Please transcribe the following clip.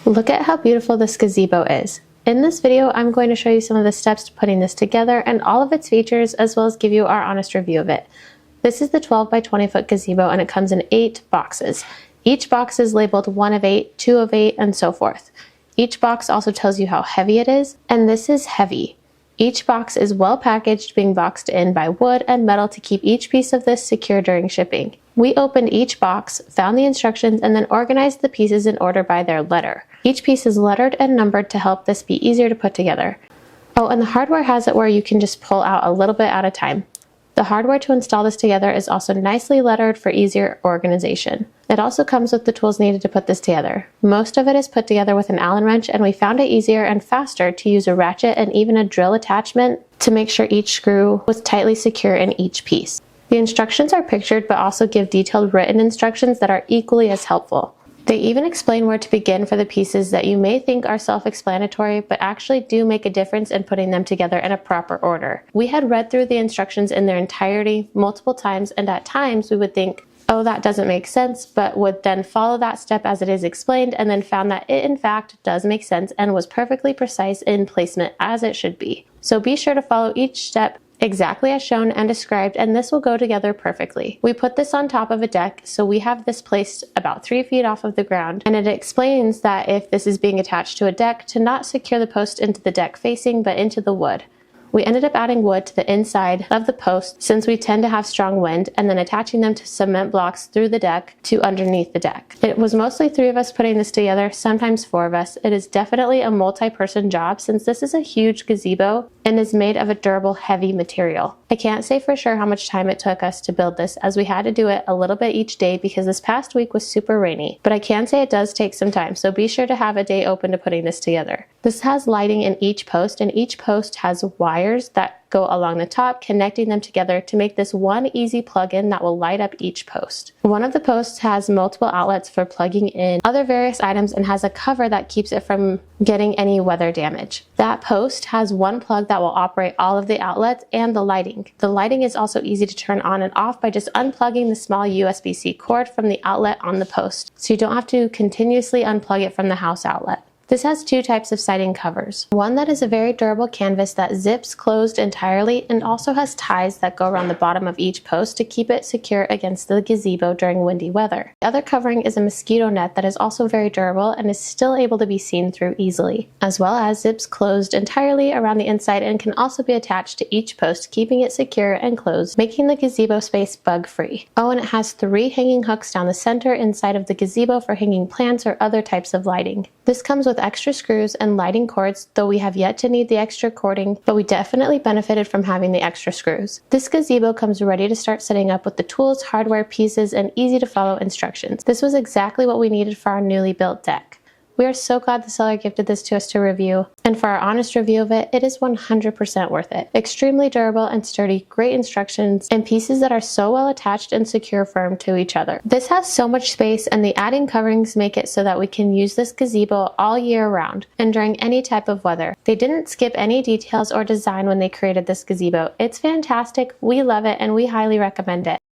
Look at how beautiful this gazebo is. In this video, I'm going to show you some of the steps to putting this together and all of its features, as well as give you our honest review of it. This is the 12 by 20 foot gazebo, and it comes in 8 boxes. Each box is labeled 1 of 8, 2 of 8, and so forth. Each box also tells you how heavy it is, and this is heavy. Each box is well packaged, being boxed in by wood and metal to keep each piece of this secure during shipping. We opened each box, found the instructions, and then organized the pieces in order by their letter. Each piece is lettered and numbered to help this be easier to put together. Oh, and the hardware has it where you can just pull out a little bit at a time. The hardware to install this together is also nicely lettered for easier organization. It also comes with the tools needed to put this together. Most of it is put together with an Allen wrench, and we found it easier and faster to use a ratchet and even a drill attachment to make sure each screw was tightly secure in each piece. The instructions are pictured but also give detailed written instructions that are equally as helpful. They even explain where to begin for the pieces that you may think are self-explanatory, but actually do make a difference in putting them together in a proper order. We had read through the instructions in their entirety multiple times, and at times we would think, oh, that doesn't make sense, but would then follow that step as it is explained, and then found that it in fact does make sense and was perfectly precise in placement as it should be. So be sure to follow each step exactly as shown and described, and this will go together perfectly. We put this on top of a deck, so we have this placed about 3 feet off of the ground, and it explains that if this is being attached to a deck, to not secure the post into the deck facing, but into the wood. We ended up adding wood to the inside of the post since we tend to have strong wind, and then attaching them to cement blocks through the deck to underneath the deck. It was mostly 3 of us putting this together, sometimes 4 of us. It is definitely a multi-person job since this is a huge gazebo and is made of a durable, heavy material. I can't say for sure how much time it took us to build this, as we had to do it a little bit each day because this past week was super rainy, but I can say it does take some time, so be sure to have a day open to putting this together. This has lighting in each post, and each post has wires that go along the top, connecting them together to make this one easy plug-in that will light up each post. One of the posts has multiple outlets for plugging in other various items and has a cover that keeps it from getting any weather damage. That post has one plug that will operate all of the outlets and the lighting. The lighting is also easy to turn on and off by just unplugging the small USB-C cord from the outlet on the post, so you don't have to continuously unplug it from the house outlet. This has 2 types of siding covers. One that is a very durable canvas that zips closed entirely and also has ties that go around the bottom of each post to keep it secure against the gazebo during windy weather. The other covering is a mosquito net that is also very durable and is still able to be seen through easily, as well as zips closed entirely around the inside and can also be attached to each post, keeping it secure and closed, making the gazebo space bug-free. Oh, and it has 3 hanging hooks down the center inside of the gazebo for hanging plants or other types of lighting. This comes with extra screws and lighting cords, though we have yet to need the extra cording, but we definitely benefited from having the extra screws. This gazebo comes ready to start setting up with the tools, hardware, pieces, and easy to follow instructions. This was exactly what we needed for our newly built deck. We are so glad the seller gifted this to us to review, and for our honest review of it, it is 100% worth it. Extremely durable and sturdy, great instructions, and pieces that are so well attached and secure firm to each other. This has so much space, and the adding coverings make it so that we can use this gazebo all year round and during any type of weather. They didn't skip any details or design when they created this gazebo. It's fantastic, we love it, and we highly recommend it.